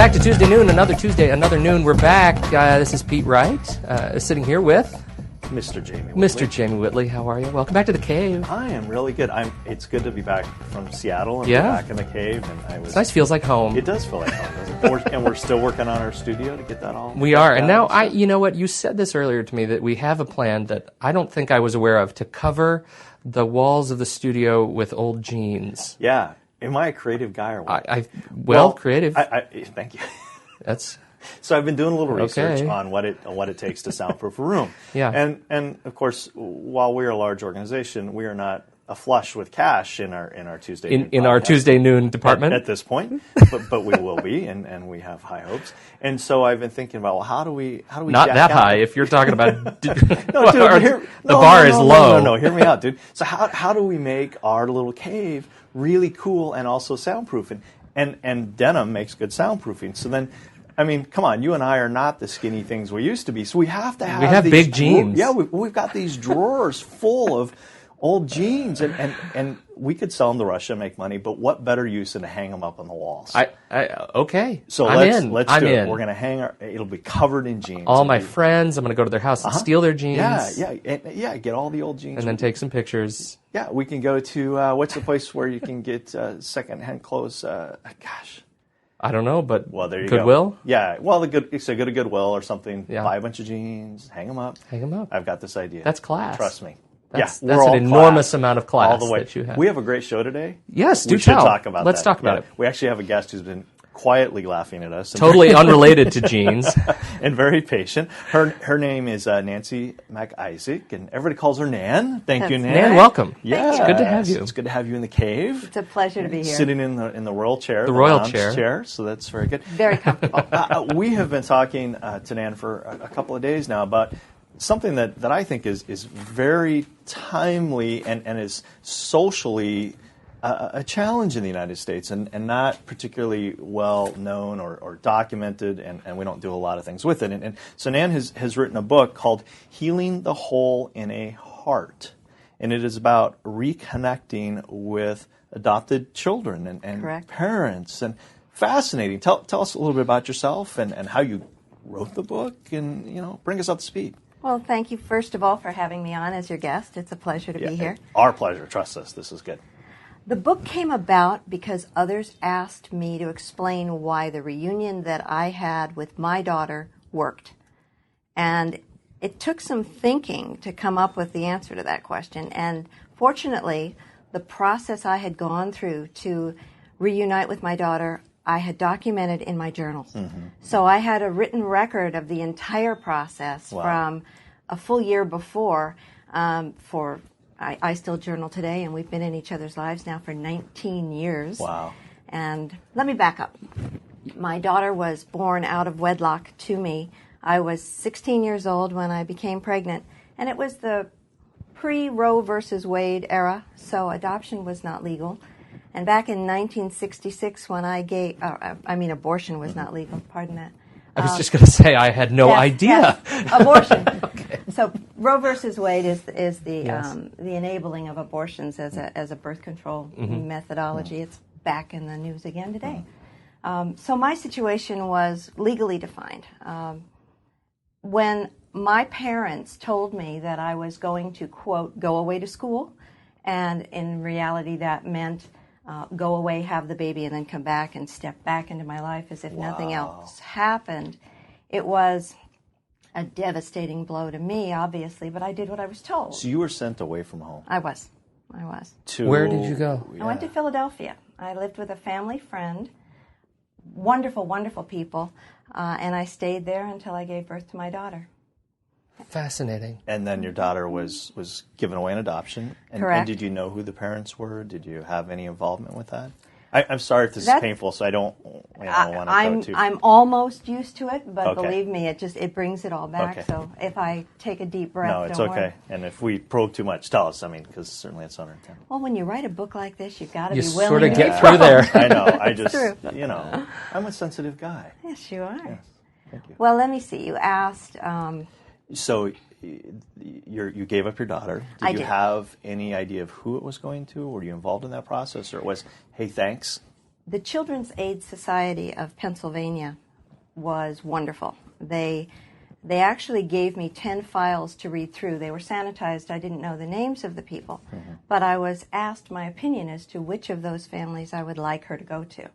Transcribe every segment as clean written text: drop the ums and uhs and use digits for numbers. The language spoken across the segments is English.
back to Tuesday Noon, another Tuesday, another noon. We're back. This is Pete Wright, sitting here with Mr. Jamie Whitley. Mr. Jamie Whitley. How are you? Welcome back to the cave. I am really good. It's good to be back from Seattle and be back in the cave. And it's nice. Feels like home. It does feel like home, doesn't it? And we're still working on our studio to get that all. We are. And now, you know what? You said this earlier to me that we have a plan that I don't think I was aware of to cover the walls of the studio with old jeans. Yeah. Am I a creative guy or what? Creative. Thank you. That's. So I've been doing a little research on what it takes to soundproof a room. Yeah. And of course, while we are a large organization, we are not flush with cash in our Tuesday noon in our Tuesday noon department at this point, but we will be, and we have high hopes. And so I've been thinking about, well, how do we not jack that out? high if you're talking about the bar is low. No, hear me out, dude. So how do we make our little cave really cool and also soundproof? And denim makes good soundproofing. So then, I mean, come on, you and I are not the skinny things we used to be. So we have to have we have these big jeans. Yeah, we've got these drawers full of old jeans, and we could sell them to Russia and make money, but what better use than to hang them up on the walls? Okay. So let's do it. We're going to hang it'll be covered in jeans. All my friends, I'm going to go to their house and steal their jeans. Yeah, get all the old jeans. And then take some pictures. Yeah, we can go to, what's the place where you can get second-hand clothes? I don't know, but there you Goodwill? Go. Yeah, well, go to Goodwill or something, yeah. Buy a bunch of jeans, hang them up. I've got this idea. That's class. Trust me. That's an enormous amount of class all the way. That you have. We have a great show today. Yes, we should talk about Let's that. talk about it. We actually have a guest who's been quietly laughing at us. Totally unrelated to jeans. And very patient. Her name is Nancy Mac Issac, and everybody calls her Nan. Thank you, Nan. Nan, welcome. Yeah, it's good to have you. It's good to have you in the cave. It's a pleasure to be here. Sitting in the royal chair. The royal chair. So that's very good. Very comfortable. We have been talking to Nan for a couple of days now about something that I think is very timely and is socially a challenge in the United States and not particularly well known or documented, and we don't do a lot of things with it. And so Nan has written a book called Healing the Hole in a Heart, and it is about reconnecting with adopted children and parents. And fascinating. Tell us a little bit about yourself and how you wrote the book, and bring us up to speed. Well, thank you, first of all, for having me on as your guest. It's a pleasure to be here. Our pleasure. Trust us. This is good. The book came about because others asked me to explain why the reunion that I had with my daughter worked. And it took some thinking to come up with the answer to that question. And fortunately, the process I had gone through to reunite with my daughter, I had documented in my journals. Mm-hmm. So I had a written record of the entire process from a full year before. I still journal today, and we've been in each other's lives now for 19 years. Wow. And let me back up. My daughter was born out of wedlock to me. I was 16 years old when I became pregnant, and it was the pre-Roe versus Wade era, so adoption was not legal. And back in 1966, when abortion was not legal, pardon that. I was just going to say, I had no idea. Yes. Abortion. Okay. So Roe versus Wade is the enabling of abortions as a birth control methodology. It's back in the news again today. So my situation was legally defined. When my parents told me that I was going to, quote, go away to school, and in reality that meant go away, have the baby, and then come back and step back into my life as if nothing else happened. It was a devastating blow to me, obviously, but I did what I was told. So you were sent away from home. I was. Where did you go? I went to Philadelphia. I lived with a family friend, wonderful, wonderful people, and I stayed there until I gave birth to my daughter. Fascinating. And then your daughter was given away in adoption. Correct. And did you know who the parents were? Did you have any involvement with that? I'm sorry if this is painful, so I don't want to go too. I'm almost used to it, but okay. Believe me, it brings it all back. Okay. So if I take a deep breath, no, it's don't okay. worry. And if we probe too much, tell us. Because certainly it's not our intent. Well, when you write a book like this, you've got to be willing to sort of get be through there. I know. I just, true. I'm a sensitive guy. Yes, you are. Yes. Thank you. Well, let me see. You asked. So you gave up your daughter. Did you have any idea of who it was going to? Were you involved in that process, or it was, hey, thanks? The Children's Aid Society of Pennsylvania was wonderful. They actually gave me 10 files to read through. They were sanitized. I didn't know the names of the people, but I was asked my opinion as to which of those families I would like her to go to.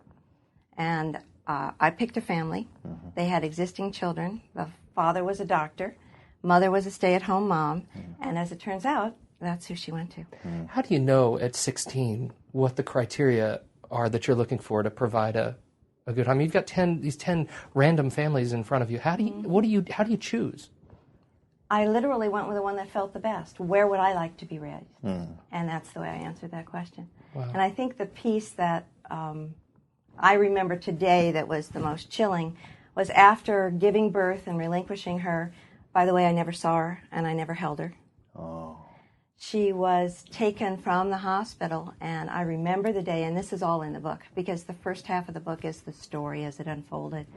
And I picked a family. They had existing children. The father was a doctor. Mother was a stay-at-home mom. And as it turns out, that's who she went to. How do you know at 16 what the criteria are that you're looking for to provide a good home? You've got these 10 random families in front of you. How do you choose? I literally went with the one that felt the best. Where would I like to be raised? And that's the way I answered that question. Wow. And I think the piece that I remember today that was the most chilling was after giving birth and relinquishing her. By the way, I never saw her and I never held her. Oh. She was taken from the hospital, and I remember the day, and this is all in the book, because the first half of the book is the story as it unfolded.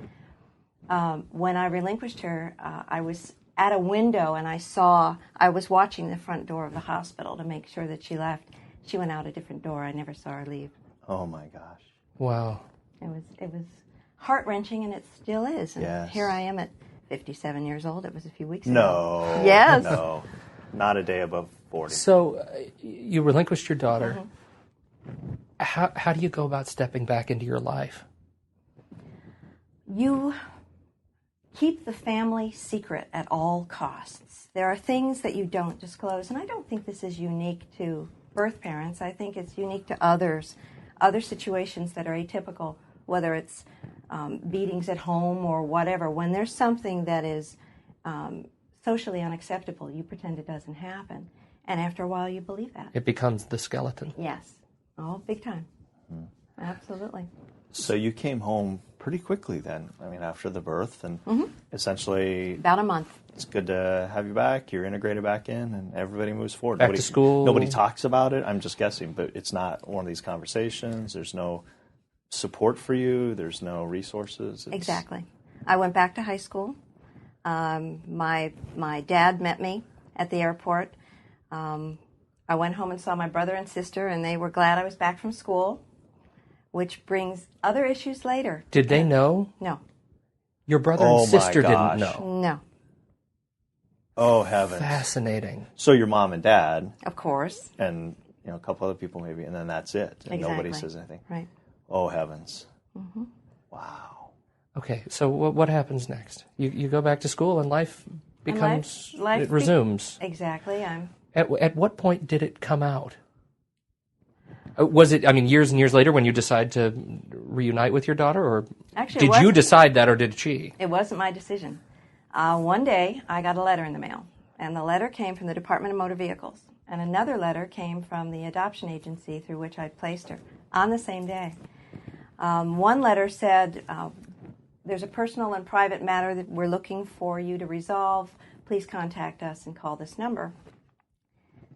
When I relinquished her, I was at a window, and I was watching the front door of the hospital to make sure that she left. She went out a different door. I never saw her leave. Oh, my gosh. Wow. It was heart-wrenching, and it still is. And yes. Here I am at 57 years old. It was a few weeks ago. No. Yes. No. Not a day above 40. So you relinquished your daughter. How do you go about stepping back into your life? You keep the family secret at all costs. There are things that you don't disclose, and I don't think this is unique to birth parents. I think it's unique to other situations that are atypical, whether it's beatings at home or whatever. When there's something that is socially unacceptable, you pretend it doesn't happen. And after a while, you believe that. It becomes the skeleton. Yes. Oh, big time. Absolutely. So you came home pretty quickly then, I mean, after the birth, and essentially... About a month. It's good to have you back, you're integrated back in, and everybody moves forward. Back to school. Nobody talks about it, I'm just guessing, but it's not one of these conversations, there's no support for you, there's no resources. Exactly. I went back to high school. My dad met me at the airport. I went home and saw my brother and sister, and they were glad I was back from school, which brings other issues later. Did they know? No. Your brother and sister didn't know? No. Oh, heavens. Fascinating. So your mom and dad. Of course. And a couple other people maybe, and then that's it. And exactly. Nobody says anything. Right. Oh, heavens. Wow. Okay, so what happens next? You go back to school and life becomes... Life it resumes. Exactly. At what point did it come out? Was it, years and years later when you decide to reunite with your daughter? Or actually, did you decide that, or did she? It wasn't my decision. One day, I got a letter in the mail, and the letter came from the Department of Motor Vehicles, and another letter came from the adoption agency through which I placed her on the same day. One letter said, there's a personal and private matter that we're looking for you to resolve. Please contact us and call this number.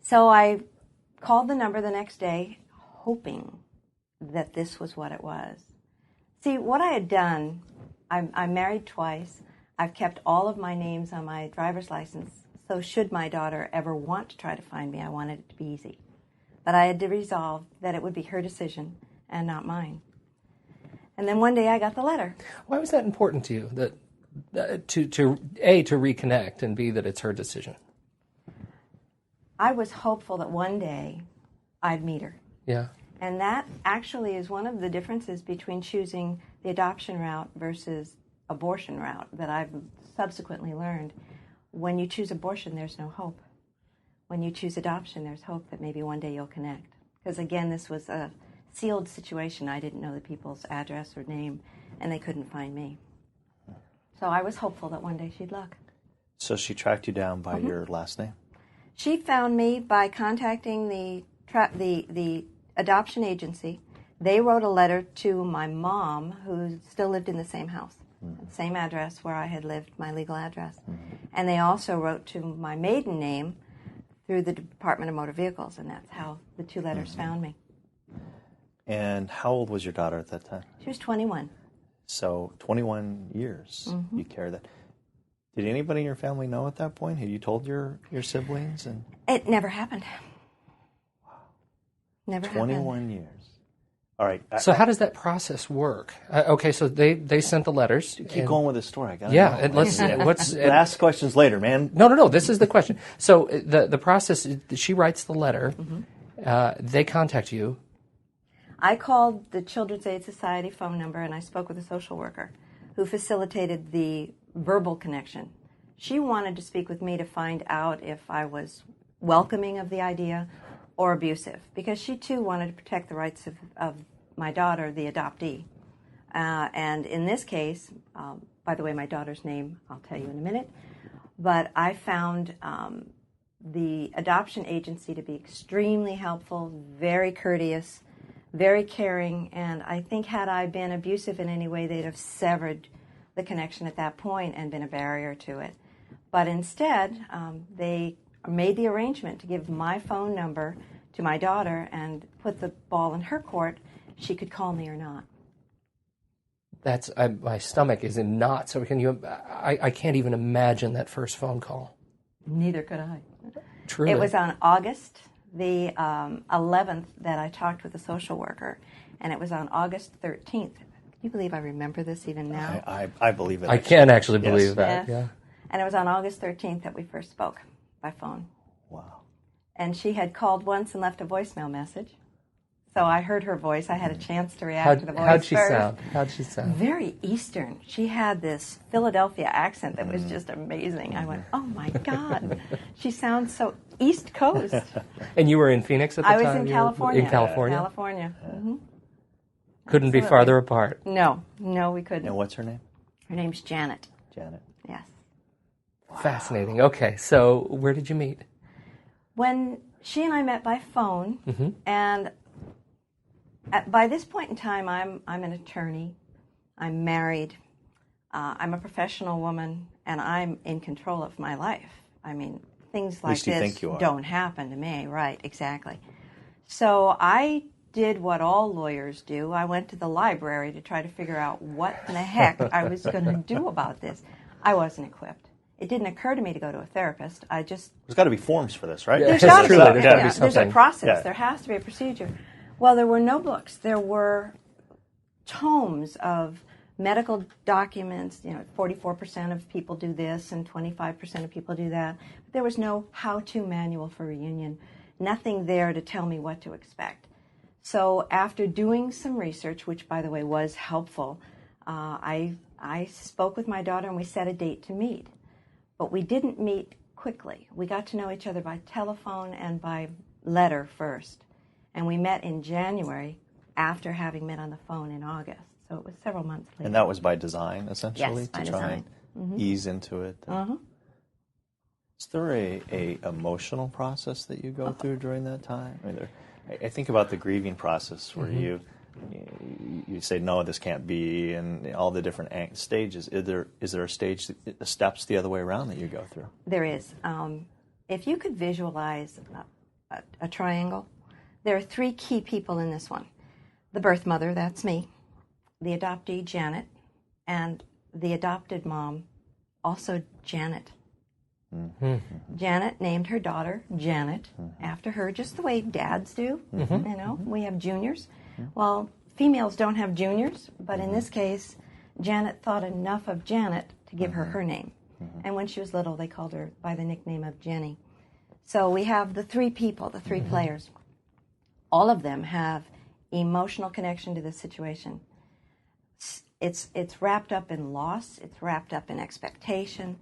So I called the number the next day, hoping that this was what it was. See, what I had done, I'm married twice. I've kept all of my names on my driver's license, so should my daughter ever want to try to find me, I wanted it to be easy. But I had to resolve that it would be her decision and not mine. And then one day I got the letter. Why was that important to you, that to A, to reconnect, and B, that it's her decision? I was hopeful that one day I'd meet her. Yeah. And that actually is one of the differences between choosing the adoption route versus abortion route that I've subsequently learned. When you choose abortion, there's no hope. When you choose adoption, there's hope that maybe one day you'll connect. Because again, this was a sealed situation. I didn't know the people's address or name, and they couldn't find me. So I was hopeful that one day she'd look. So she tracked you down by your last name? She found me by contacting the adoption agency. They wrote a letter to my mom, who still lived in the same house, same address where I had lived, my legal address. And they also wrote to my maiden name through the Department of Motor Vehicles, and that's how the two letters found me. And how old was your daughter at that time? She was 21. So 21 years you carried that. Did anybody in your family know at that point? Had you told your siblings? And it never happened. Wow. Never 21 happened. years. All right. So how does that process work? Okay, so they sent the letters. Keep going with the story. I gotta Yeah, know. and let's Ask questions later, man. No. This is the question. So the process. She writes the letter. They contact you. I called the Children's Aid Society phone number, and I spoke with a social worker who facilitated the verbal connection. She wanted to speak with me to find out if I was welcoming of the idea or abusive, because she too wanted to protect the rights of my daughter, the adoptee. And in this case, by the way, my daughter's name I'll tell you in a minute, but I found the adoption agency to be extremely helpful, very courteous, very caring, and I think had I been abusive in any way, they'd have severed the connection at that point and been a barrier to it. But instead, they made the arrangement to give my phone number to my daughter and put the ball in her court. She could call me or not. That's my stomach is in knots. So can you? I can't even imagine that first phone call. Neither could I. Truly, it was on August the 11th that I talked with a social worker, and it was on August 13th. Can you believe I remember this even now? I believe it. I can actually believe that. Yes. Yeah. And it was on August 13th that we first spoke by phone. Wow. And she had called once and left a voicemail message. So I heard her voice. I had a chance to react to the voice How'd she first. sound? How'd she sound? Very Eastern. She had this Philadelphia accent that was just amazing. I went, oh my God. She sounds so East Coast. And you were in Phoenix at the time? I was in California. In California? California. Mm-hmm. Couldn't be farther apart. No, we couldn't. And what's her name? Her name's Janet. Janet. Yes. Wow. Fascinating. Okay, so where did you meet? When she and I met by phone, and by this point in time, I'm an attorney, I'm married, I'm a professional woman, and I'm in control of my life. I mean, things like this don't happen to me. Right, exactly. So I did what all lawyers do. I went to the library to try to figure out what in the heck I was going to do about this. I wasn't equipped. It didn't occur to me to go to a therapist. There's got to be forms for this, right? Yeah. There's got to be. There's a process. Yeah. There has to be a procedure. Well, there were no books. There were tomes of medical documents. 44% of people do this and 25% of people do that. But there was no how-to manual for reunion. Nothing there to tell me what to expect. So after doing some research, which, by the way, was helpful, I spoke with my daughter and we set a date to meet. But we didn't meet quickly. We got to know each other by telephone and by letter first. And we met in January after having met on the phone in August. So it was several months later. And that was by design, essentially? Yes, by to try design. and ease into it? Is there a emotional process that you go through during that time? I think about the grieving process where you say, no, this can't be, and all the different stages. Is there a stage, steps the other way around that you go through? There is. If you could visualize a triangle, there are three key people in this one. The birth mother, that's me, the adoptee, Janet, and the adopted mom, also Janet. Janet named her daughter Janet after her, just the way dads do. We have juniors. Well, females don't have juniors, but in this case, Janet thought enough of Janet to give her name. And when she was little, they called her by the nickname of Jenny. So we have the three people, the three players. All of them have emotional connection to this situation. It's wrapped up in loss. It's wrapped up in expectation.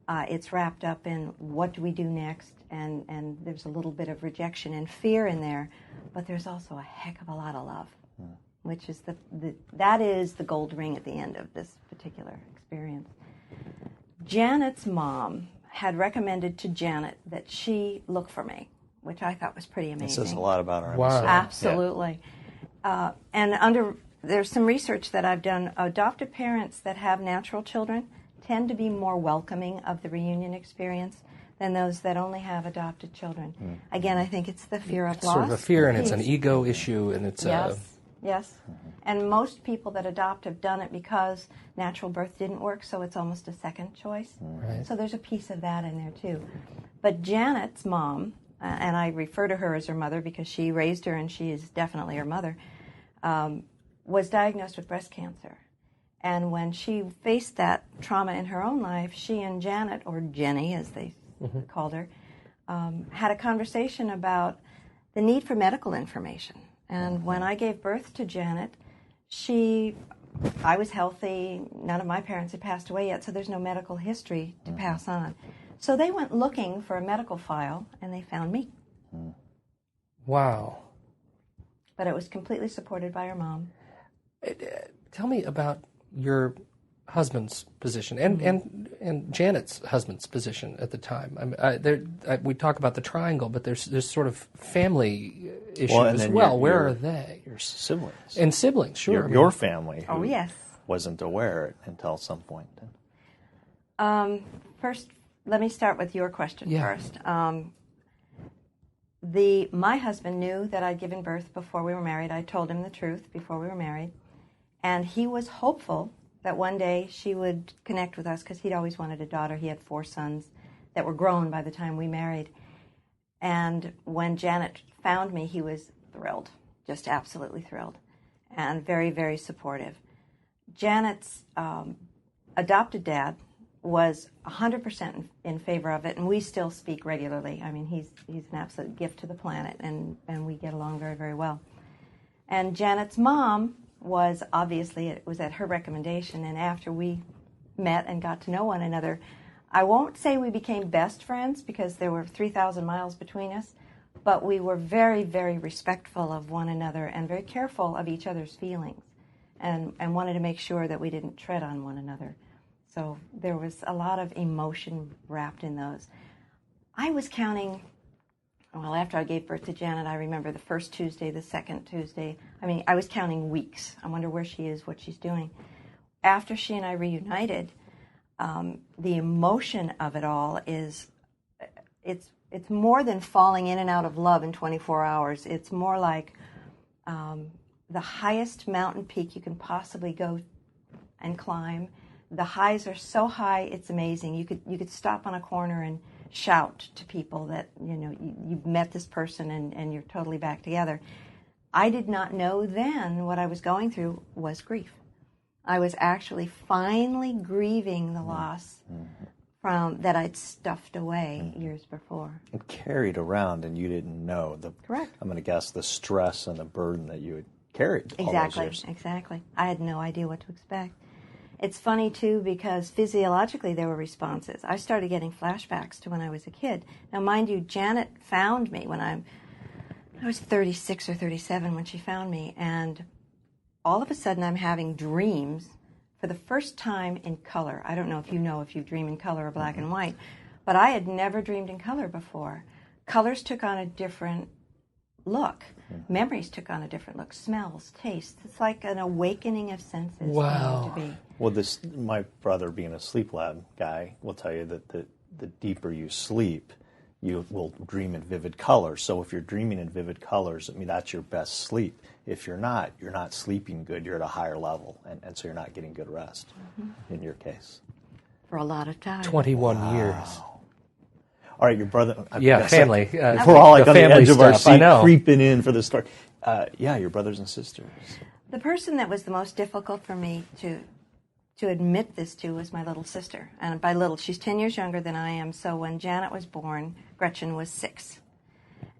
It's wrapped up in what do we do next, and there's a little bit of rejection and fear in there, but there's also a heck of a lot of love, which is that is the gold ring at the end of this particular experience. Janet's mom had recommended to Janet that she look for me, which I thought was pretty amazing. It says a lot about her. Wow. Absolutely. Yeah. And there's some research that I've done. Adoptive parents that have natural children tend to be more welcoming of the reunion experience than those that only have adopted children. Again, I think it's the fear of loss. Sort of a fear, and it's an ego issue, and it's Yes. And most people that adopt have done it because natural birth didn't work, so it's almost a second choice. Right. So there's a piece of that in there too. But Janet's mom, and I refer to her as her mother because she raised her and she is definitely her mother, was diagnosed with breast cancer. And when she faced that trauma in her own life, she and Janet, or Jenny as they called her, had a conversation about the need for medical information. And when I gave birth to Janet, I was healthy. None of my parents had passed away yet, so there's no medical history to pass on. So they went looking for a medical file, and they found me. Wow. But it was completely supported by her mom. Tell me about your husband's position and Janet's husband's position at the time. We talk about the triangle, but there's sort of family issues as well. Where are they? Your siblings. And siblings, sure. Your family. Oh, yes. Wasn't aware until some point. First, let me start with your question first. My husband knew that I'd given birth before we were married. I told him the truth before we were married. And he was hopeful that one day she would connect with us because he'd always wanted a daughter. He had 4 sons that were grown by the time we married. And when Janet found me, he was thrilled, just absolutely thrilled, and very, very supportive. Janet's adopted dad was 100% in favor of it, and we still speak regularly. I mean, he's an absolute gift to the planet, and we get along very, very well. And Janet's mom was obviously, it was at her recommendation, and after we met and got to know one another, I won't say we became best friends because there were 3,000 miles between us, but we were very, very respectful of one another and very careful of each other's feelings and wanted to make sure that we didn't tread on one another. So there was a lot of emotion wrapped in those. I was counting, after I gave birth to Janet, I remember the first Tuesday, the second Tuesday. I was counting weeks. I wonder where she is, what she's doing. After she and I reunited, the emotion of it all is, it's more than falling in and out of love in 24 hours. It's more like the highest mountain peak you can possibly go and climb. The highs are so high, it's amazing. You could stop on a corner and shout to people that, you've met this person and you're totally back together. I did not know then what I was going through was grief. I was actually finally grieving the loss that I'd stuffed away years before. And carried around, and you didn't know Correct. I'm going to guess the stress and the burden that you had carried all those years. Exactly. I had no idea what to expect. It's funny, too, because physiologically there were responses. I started getting flashbacks to when I was a kid. Now, mind you, Janet found me when I was 36 or 37 when she found me, and all of a sudden I'm having dreams for the first time in color. I don't know if you dream in color or black and white, but I had never dreamed in color before. Colors took on a different look. Memories took on a different look. Smells, tastes. It's like an awakening of senses. Wow. To be. Well, my brother, being a sleep lab guy, will tell you that the deeper you sleep, you will dream in vivid colors. So if you're dreaming in vivid colors, that's your best sleep. If you're not sleeping good. You're at a higher level, and so you're not getting good rest, in your case. For a lot of time. 21 years. All right, your brother... family. We're all on the edge of our seat, I know. creeping in for the story. Your brothers and sisters. The person that was the most difficult for me to admit this to was my little sister. And by little, she's 10 years younger than I am, so when Janet was born, Gretchen was 6.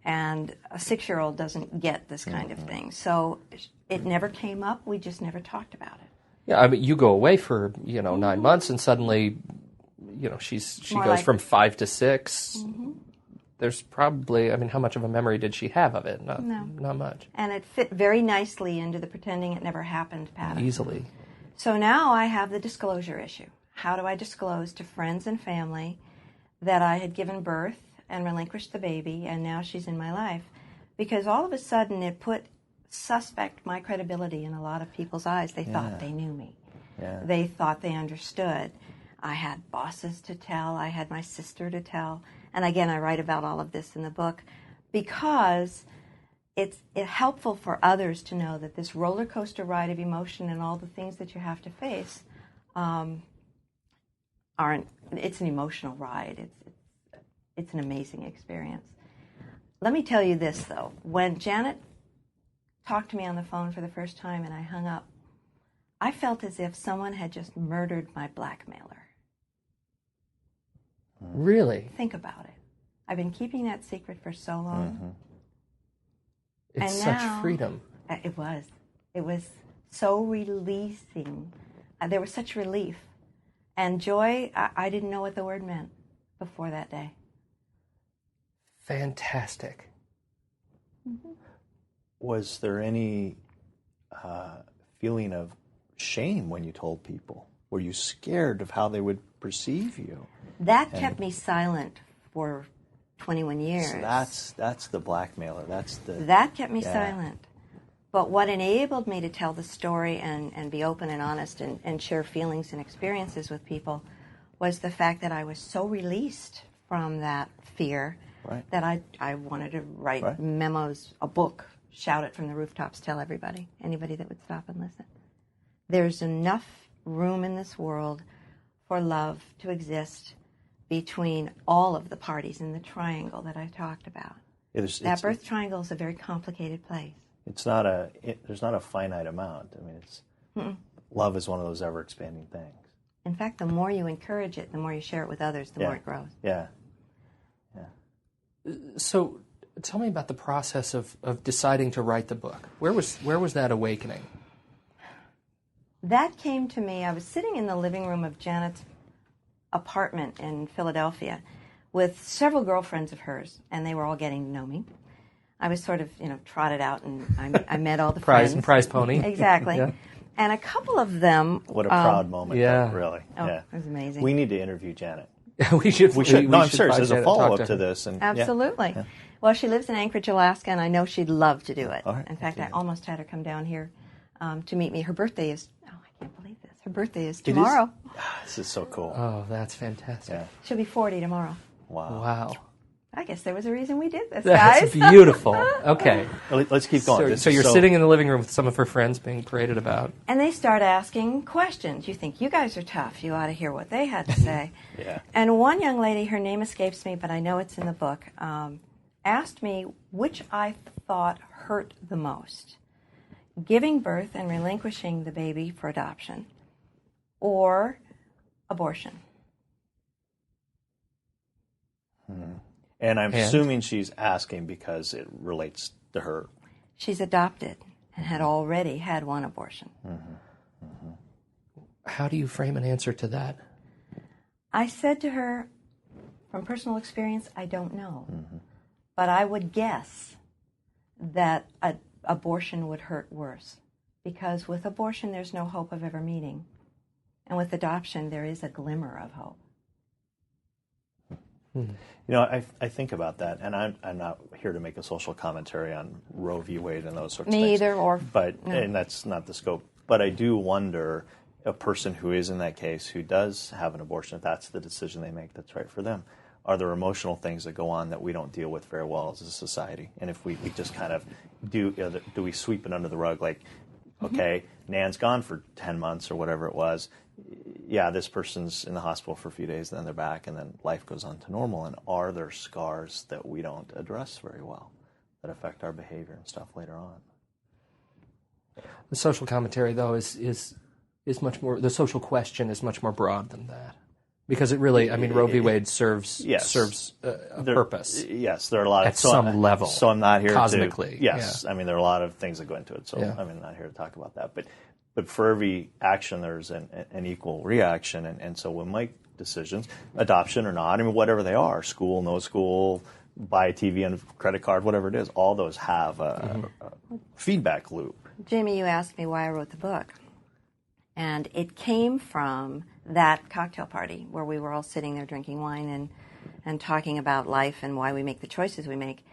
And a 6-year-old doesn't get this kind of thing. So it never came up. We just never talked about it. Yeah, you go away for, 9 months, and suddenly... she goes from 5 to 6. There's probably, how much of a memory did she have of it? Not much. And it fit very nicely into the pretending it never happened pattern. Easily. So now I have the disclosure issue. How do I disclose to friends and family that I had given birth and relinquished the baby, and now she's in my life? Because all of a sudden it put suspect my credibility in a lot of people's eyes. They thought they knew me. Yeah. They thought they understood. I had bosses to tell. I had my sister to tell. And again, I write about all of this in the book because it's helpful for others to know that this roller coaster ride of emotion and all the things that you have to face it's an emotional ride. It's an amazing experience. Let me tell you this, though. When Janet talked to me on the phone for the first time and I hung up, I felt as if someone had just murdered my blackmailer. Really? Think about it. I've been keeping that secret for so long. It's and such now, freedom. It was. It was so releasing. There was such relief. And joy, I didn't know what the word meant before that day. Fantastic. Was there any feeling of shame when you told people? Were you scared of how they would perceive you? That kept me silent for 21 years. So that's the blackmailer. That kept me silent. But what enabled me to tell the story and be open and honest and share feelings and experiences with people was the fact that I was so released from that fear that I wanted to write memos, a book, shout it from the rooftops, tell everybody, anybody that would stop and listen. There's enough room in this world for love to exist between all of the parties in the triangle that I talked about. That birth triangle is a very complicated place. It's not there's not a finite amount. I mean, love is one of those ever-expanding things. In fact, the more you encourage it, the more you share it with others, the more it grows. Yeah. So tell me about the process of deciding to write the book. Where was that awakening? That came to me. I was sitting in the living room of Janet's apartment in Philadelphia with several girlfriends of hers, and they were all getting to know me. I was sort of, trotted out, and I met all the friends. Prize pony. Exactly. Yeah. And a couple of them... What a proud moment, though, really. Oh, it was amazing. We need to interview Janet. We should. No, I'm serious. As a follow-up to this. Absolutely. Yeah. Well, she lives in Anchorage, Alaska, and I know she'd love to do it. All right. In fact, I almost had her come down here to meet me. Her birthday is... Oh, I can't believe this. Her birthday is tomorrow. This is so cool. Oh, that's fantastic. Yeah. She'll be 40 tomorrow. Wow. I guess there was a reason we did this, guys. That's beautiful. Okay. Let's keep going. So you're sitting in the living room with some of her friends being paraded about. And they start asking questions. You think, you guys are tough. You ought to hear what they had to say. Yeah. And one young lady, her name escapes me, but I know it's in the book, asked me which I thought hurt the most. Giving birth and relinquishing the baby for adoption or abortion. And I'm assuming she's asking because it relates to her. She's adopted and had already had one abortion. How do you frame an answer to that? I said to her, from personal experience, I don't know. But I would guess that abortion would hurt worse. Because with abortion, there's no hope of ever meeting. And with adoption, there is a glimmer of hope. I think about that, and I'm not here to make a social commentary on Roe v. Wade and those sorts of things. Me either, and that's not the scope. But I do wonder, a person who is in that case, who does have an abortion, if that's the decision they make that's right for them, are there emotional things that go on that we don't deal with very well as a society? And if we just kind of do we sweep it under the rug, like, okay, Nan's gone for 10 months or whatever it was. Yeah, this person's in the hospital for a few days, and then they're back, and then life goes on to normal. And are there scars that we don't address very well that affect our behavior and stuff later on? The social commentary, though, is much more. The social question is much more broad than that, because it really, Roe v. Wade serves a purpose. Yes, there are a lot at some level. So I'm not here cosmically. Yes, there are a lot of things that go into it. So I'm not here to talk about that, But for every action, there's an equal reaction. And so we'll make decisions, adoption or not, whatever they are, school, no school, buy a TV and a credit card, whatever it is, all those have a feedback loop. Jamie, you asked me why I wrote the book. And it came from that cocktail party where we were all sitting there drinking wine and talking about life and why we make the choices we make.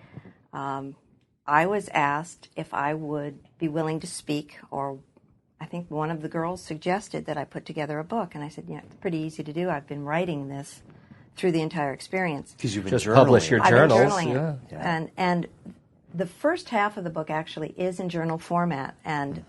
I was asked if I would be willing to speak, or I think one of the girls suggested that I put together a book, and I said, it's pretty easy to do. I've been writing this through the entire experience. Because you've been just publish your journals. I've been journaling it. And the first half of the book actually is in journal format, and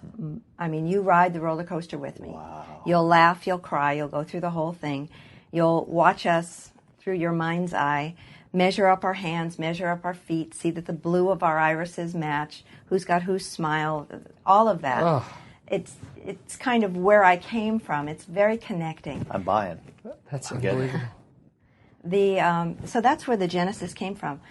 you ride the roller coaster with me. Wow. You'll laugh, you'll cry, you'll go through the whole thing. You'll watch us through your mind's eye measure up our hands, measure up our feet, see that the blue of our irises match, who's got whose smile, all of that. Oh. It's kind of where I came from. It's very connecting. I'm buying. That's unbelievable. So that's where the genesis came from.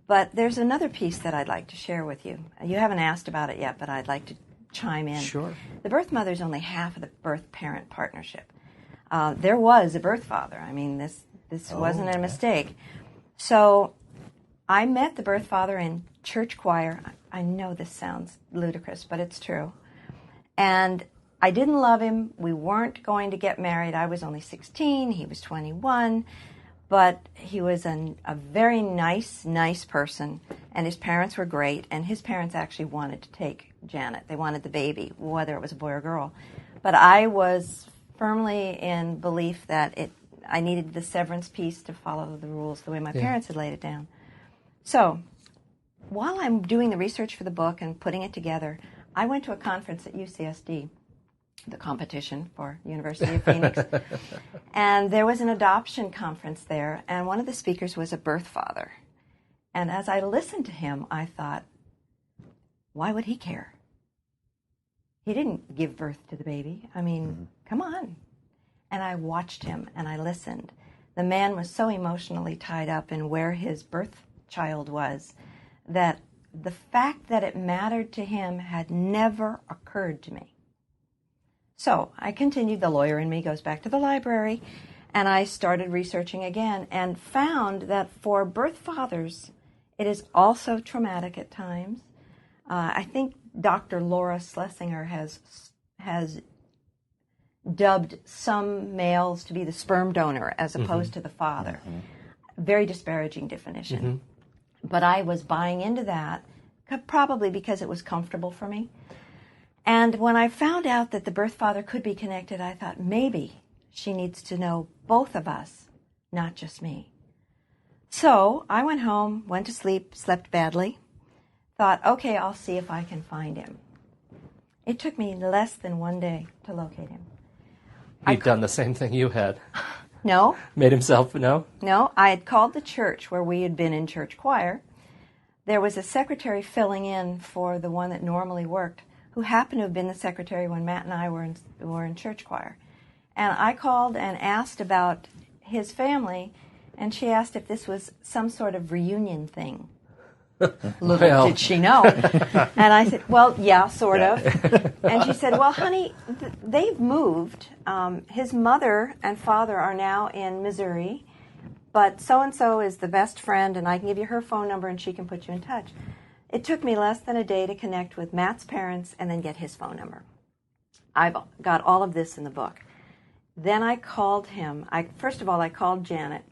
But there's another piece that I'd like to share with you. You haven't asked about it yet, but I'd like to chime in. Sure. The birth mother is only half of the birth-parent partnership. There was a birth father. I mean, this wasn't a mistake. So I met the birth father in church choir. I know this sounds ludicrous, but it's true. And I didn't love him. We weren't going to get married. I was only 16. He was 21. But he was a very nice person. And his parents were great. And his parents actually wanted to take Janet. They wanted the baby, whether it was a boy or girl. But I was firmly in belief that I needed the severance piece to follow the rules the way my parents had laid it down. So while I'm doing the research for the book and putting it together, I went to a conference at UCSD, the competition for University of Phoenix, and there was an adoption conference there, and one of the speakers was a birth father. And as I listened to him, I thought, why would he care? He didn't give birth to the baby. I mean, come on. And I watched him and I listened. The man was so emotionally tied up in where his birth child was that the fact that it mattered to him had never occurred to me. So I continued. The lawyer in me goes back to the library, and I started researching again and found that for birth fathers, it is also traumatic at times. I think Dr. Laura Schlesinger has dubbed some males to be the sperm donor as opposed to the father. Very disparaging definition. But I was buying into that, probably because it was comfortable for me. And when I found out that the birth father could be connected, I thought, maybe she needs to know both of us, not just me. So I went home, went to sleep, slept badly, thought, okay, I'll see if I can find him. It took me less than one day to locate him. He'd done the same thing you had. No. Made himself, no? No, I had called the church where we had been in church choir. There was a secretary filling in for the one that normally worked, who happened to have been the secretary when Matt and I were in church choir. And I called and asked about his family, and she asked if this was some sort of reunion thing. Little did she know. And I said, well, yeah, sort of. And she said, well, honey, they've moved. His mother and father are now in Missouri, but so-and-so is the best friend, and I can give you her phone number, and she can put you in touch. It took me less than a day to connect with Matt's parents and then get his phone number. I've got all of this in the book. Then I called him. First of all, I called Janet.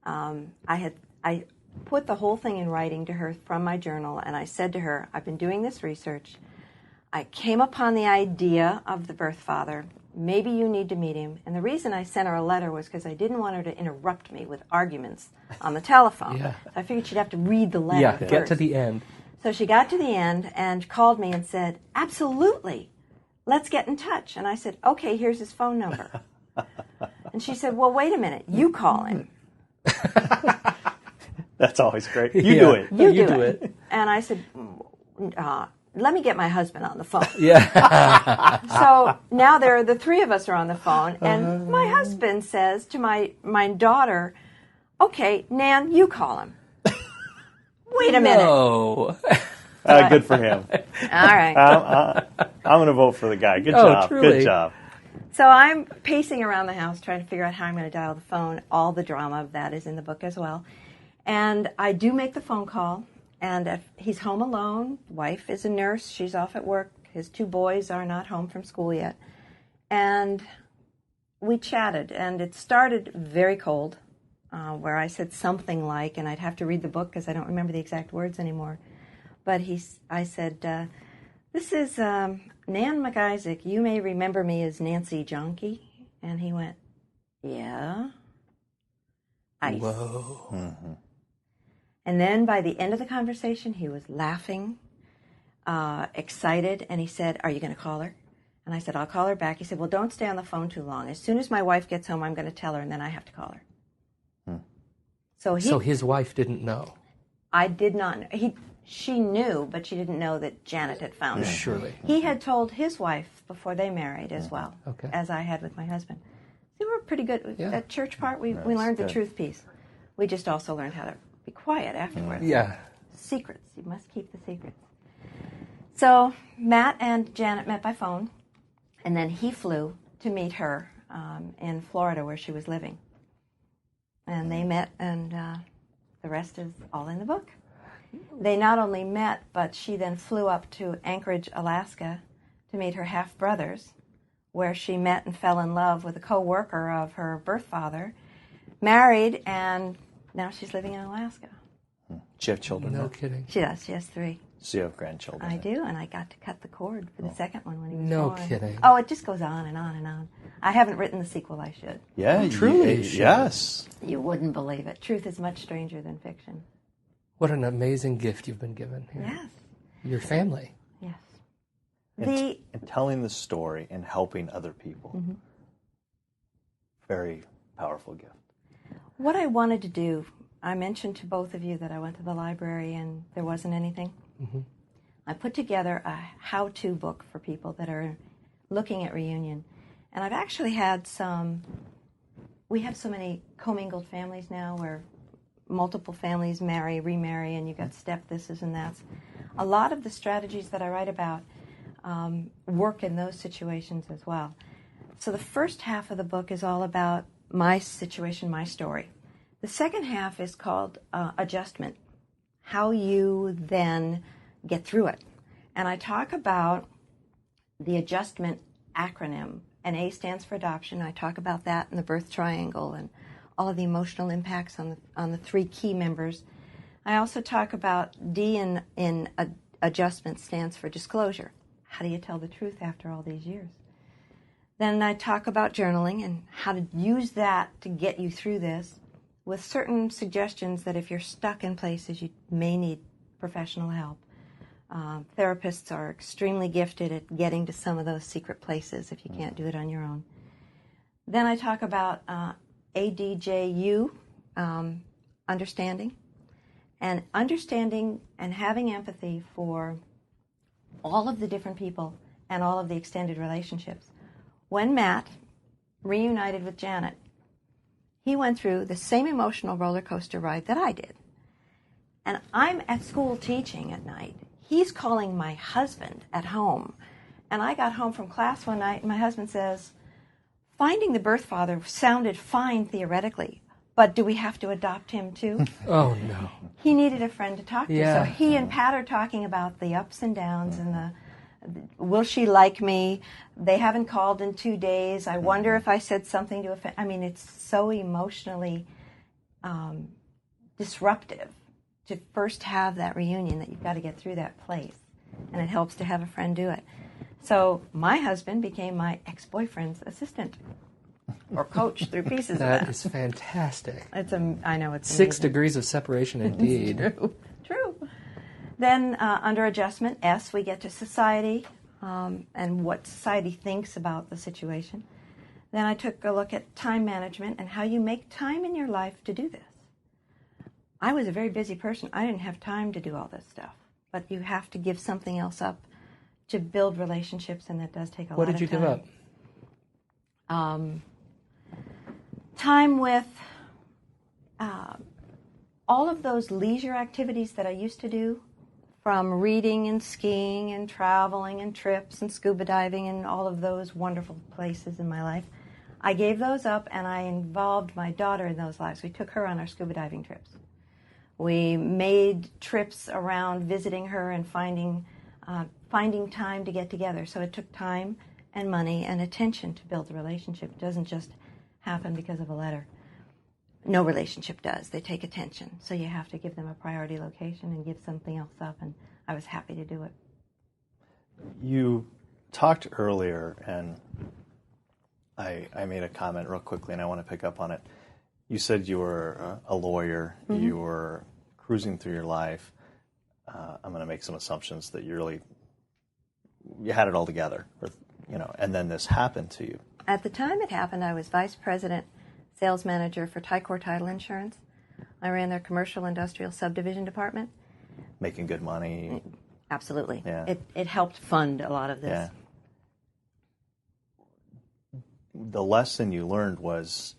I put the whole thing in writing to her from my journal, and I said to her, I've been doing this research. I came upon the idea of the birth father. Maybe you need to meet him. And the reason I sent her a letter was because I didn't want her to interrupt me with arguments on the telephone. So I figured she'd have to read the letter first. Get to the end. So she got to the end and called me and said, absolutely, let's get in touch. And I said, okay, here's his phone number. And she said, well, wait a minute, you call him. That's always great. You do it. You do it. And I said, let me get my husband on the phone. So now the three of us are on the phone, and my husband says to my daughter, okay, Nan, you call him. Wait a minute. No. Good for him. All right. I'm going to vote for the guy. Good job. Truly. Good job. So I'm pacing around the house trying to figure out how I'm going to dial the phone. All the drama of that is in the book as well. And I do make the phone call, and if he's home alone. Wife is a nurse. She's off at work. His two boys are not home from school yet. And we chatted, and it started very cold, where I said something like, and I'd have to read the book because I don't remember the exact words anymore, but I said, this is Nan Mac Issac. You may remember me as Nancy Jonke. And he went, yeah. Ice. Whoa. Mm-hmm. And then by the end of the conversation, he was laughing, excited, and he said, are you going to call her? And I said, I'll call her back. He said, well, don't stay on the phone too long. As soon as my wife gets home, I'm going to tell her, and then I have to call her. So his wife didn't know. I did not. She knew, but she didn't know that Janet had found it. Surely. He had told his wife before they married as well, as I had with my husband. They were pretty good. That church part, we learned the truth piece. We just also learned how to be quiet afterwards. Yeah. Secrets. You must keep the secrets. So Matt and Janet met by phone, and then he flew to meet her in Florida where she was living. And they met, and the rest is all in the book. They not only met, but she then flew up to Anchorage, Alaska to meet her half-brothers, where she met and fell in love with a co-worker of her birth father, married, and now she's living in Alaska. Do you have children? No kidding. She does. She has 3. So you have grandchildren? I do, and I got to cut the cord for the second one when he was No born. kidding. Oh, it just goes on and on and on. I haven't written the sequel. I should. Yeah, truly. Yes. You wouldn't believe it. Truth is much stranger than fiction. What an amazing gift you've been given here. Yes. Your family. Yes. And telling the story and helping other people. Mm-hmm. Very powerful gift. What I wanted to do, I mentioned to both of you that I went to the library and there wasn't anything. Mm-hmm. I put together a how-to book for people that are looking at reunion. And I've actually had we have so many commingled families now where multiple families marry, remarry, and you got step thises and that's. A lot of the strategies that I write about work in those situations as well. So the first half of the book is all about my situation, my story. The second half is called adjustment, how you then get through it. And I talk about the adjustment acronym. And A stands for adoption. I talk about that in the birth triangle and all of the emotional impacts on the 3 key members. I also talk about D in adjustment stands for disclosure. How do you tell the truth after all these years? Then I talk about journaling and how to use that to get you through this with certain suggestions that if you're stuck in places, you may need professional help. Therapists are extremely gifted at getting to some of those secret places if you can't do it on your own. Then I talk about ADJU, understanding and having empathy for all of the different people and all of the extended relationships. When Matt reunited with Janet, he went through the same emotional roller coaster ride that I did. And I'm at school teaching at night. He's calling my husband at home. And I got home from class one night, and my husband says, finding the birth father sounded fine theoretically, but do we have to adopt him too? Oh, no. He needed a friend to talk to. Yeah. So he and Pat are talking about the ups and downs and the will she like me? They haven't called in 2 days. I wonder if I said something to offend. I mean, it's so emotionally disruptive to first have that reunion that you've got to get through that place. And it helps to have a friend do it. So my husband became my ex-boyfriend's assistant or coach through pieces of that. That is fantastic. I know it's 6 amazing. degrees of separation indeed. True. Then under adjustment, S, we get to society and what society thinks about the situation. Then I took a look at time management and how you make time in your life to do this. I was a very busy person. I didn't have time to do all this stuff. But you have to give something else up to build relationships, and that does take a lot of time. What did you give up? Time with all of those leisure activities that I used to do, from reading and skiing and traveling and trips and scuba diving and all of those wonderful places in my life. I gave those up, and I involved my daughter in those lives. We took her on our scuba diving trips. We made trips around visiting her and finding time to get together. So it took time and money and attention to build the relationship. It doesn't just happen because of a letter. No relationship does. They take attention. So you have to give them a priority location and give something else up, and I was happy to do it. You talked earlier, and I made a comment real quickly, and I want to pick up on it. You said you were a lawyer. Mm-hmm. You were cruising through your life. I'm going to make some assumptions that you had it all together, and then this happened to you. At the time it happened, I was vice president, sales manager for Ticor Title Insurance. I ran their commercial industrial subdivision department. Making good money. Absolutely. Yeah. It helped fund a lot of this. Yeah. The lesson you learned was,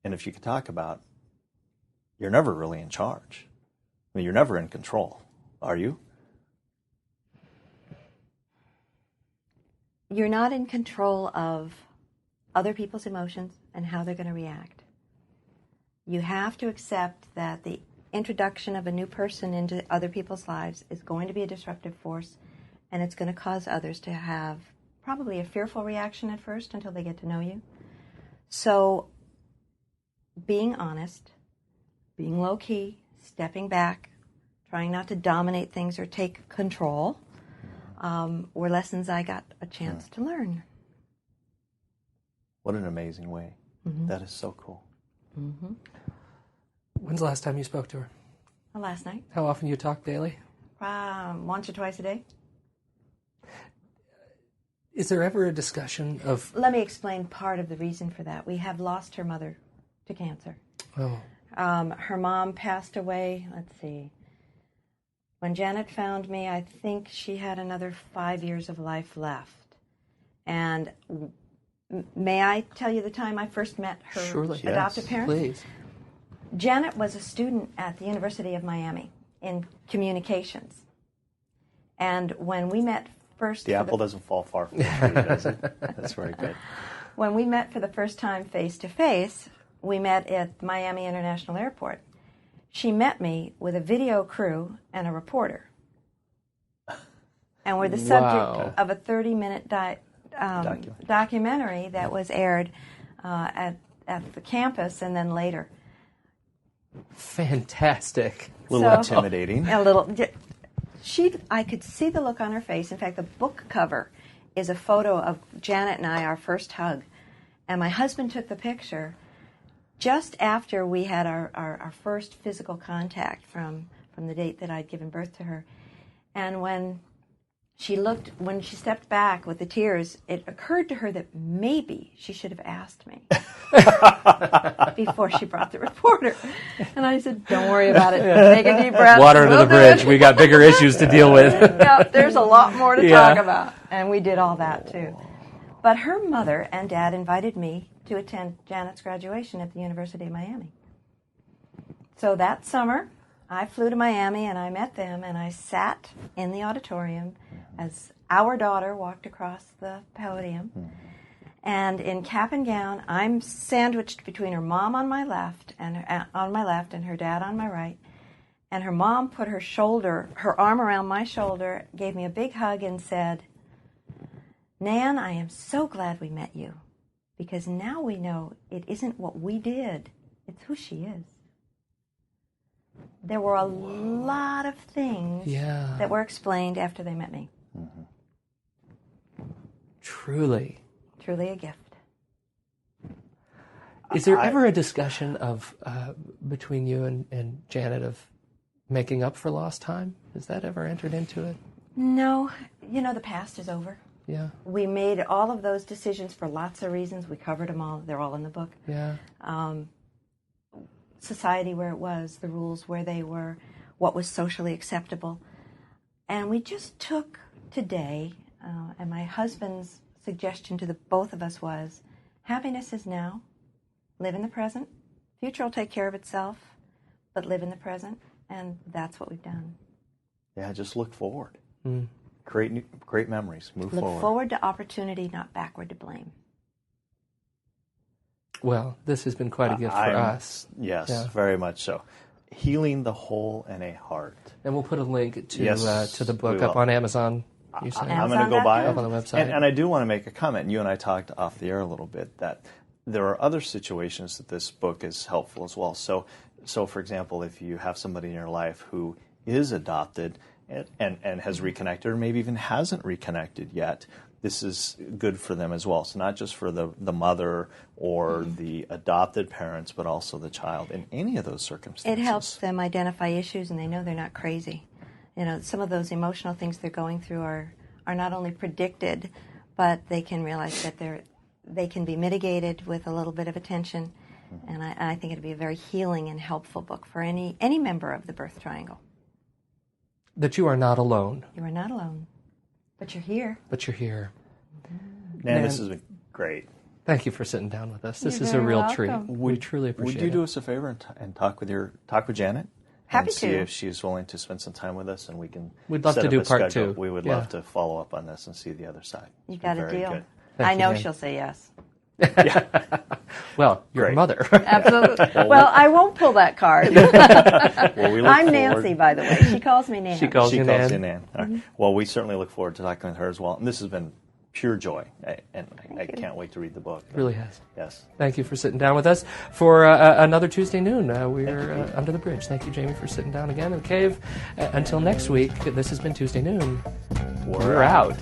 and if you could talk about, you're never really in charge. I mean, you're never in control, are you? You're not in control of other people's emotions and how they're going to react. You have to accept that the introduction of a new person into other people's lives is going to be a disruptive force, and it's going to cause others to have probably a fearful reaction at first until they get to know you. So being honest, being low-key, stepping back, trying not to dominate things or take control, were lessons I got a chance to learn. What an amazing way. Mm-hmm. That is so cool. Mm-hmm. When's the last time you spoke to her? Last night. How often you talk daily? Once or twice a day. Is there ever a discussion of... Let me explain part of the reason for that. We have lost her mother to cancer. Oh. Her mom passed away, let's see. When Janet found me, I think she had another 5 years of life left. And may I tell you the time I first met her adoptive parents? Please. Janet was a student at the University of Miami in communications. And when we met first... The apple doesn't fall far from the tree, does it? That's very good. When we met for the first time face-to-face, we met at Miami International Airport. She met me with a video crew and a reporter. And we're the subject of a 30-minute documentary that was aired at the campus and then later. Fantastic. A little intimidating. A little. I could see the look on her face. In fact, the book cover is a photo of Janet and I, our first hug. And my husband took the picture just after we had our first physical contact from the date that I'd given birth to her. And when she stepped back with the tears, it occurred to her that maybe she should have asked me before she brought the reporter. And I said, don't worry about it. Take a deep breath. Water under the bridge. We got bigger issues to deal with. Yeah, there's a lot more to talk about. And we did all that, too. But her mother and dad invited me to attend Janet's graduation at the University of Miami. So that summer, I flew to Miami and I met them and I sat in the auditorium as our daughter walked across the podium. And in cap and gown, I'm sandwiched between her mom on my left and her dad on my right. And her mom put her arm around my shoulder, gave me a big hug and said, Nan, I am so glad we met you, because now we know it isn't what we did, it's who she is. There were a lot of things that were explained after they met me. Mm-hmm. Truly. Truly a gift. Is there ever a discussion of between you and Janet of making up for lost time? Has that ever entered into it? No. The past is over. Yeah. We made all of those decisions for lots of reasons. We covered them all. They're all in the book. Yeah. Society where it was, the rules where they were, what was socially acceptable. And we just took today, and my husband's suggestion to the both of us was, happiness is now, live in the present, future will take care of itself, but live in the present, and that's what we've done. Yeah, just look forward. Great memories, move forward. Look forward to opportunity, not backward to blame. Well, this has been quite a gift for us. Yes, very much so. Healing the Hole in a Heart. And we'll put a link to the book up on Amazon. I'm going to go buy it. Up on the website. And I do want to make a comment. You and I talked off the air a little bit that there are other situations that this book is helpful as well. So for example, if you have somebody in your life who is adopted and has reconnected, or maybe even hasn't reconnected yet, this is good for them as well. So not just for the mother or the adopted parents, but also the child in any of those circumstances. It helps them identify issues, and they know they're not crazy. Some of those emotional things they're going through are not only predicted, but they can realize that they can be mitigated with a little bit of attention, And I think it'd be a very healing and helpful book for any member of the birth triangle. That you are not alone. You are not alone, but you're here. But you're here. Nan, this has been great. Thank you for sitting down with us. This You're is a very real welcome. treat. We truly appreciate it. Would you do us a favor and talk with Janet? Happy and see to. if she's willing to spend some time with us, and we can. We'd love set to up do a part schedule. 2. We would love to follow up on this and see the other side. You got a Very deal. good. Thank I you, know Nan. she'll say yes. Well, your Great. mother. Absolutely. Well, I won't pull that card. Well, we look I'm forward- Nancy, by the way. She calls me Nan. She calls She you calls Nan. you Nan. All right. Well, we certainly look forward to talking with her as well. And this has been pure joy, and I can't wait to read the book. It really has. Yes. Thank you for sitting down with us for another Tuesday noon. We're Under the Bridge. Thank you, Jamie, for sitting down again in the cave. Until next week, this has been Tuesday noon. We're We're out.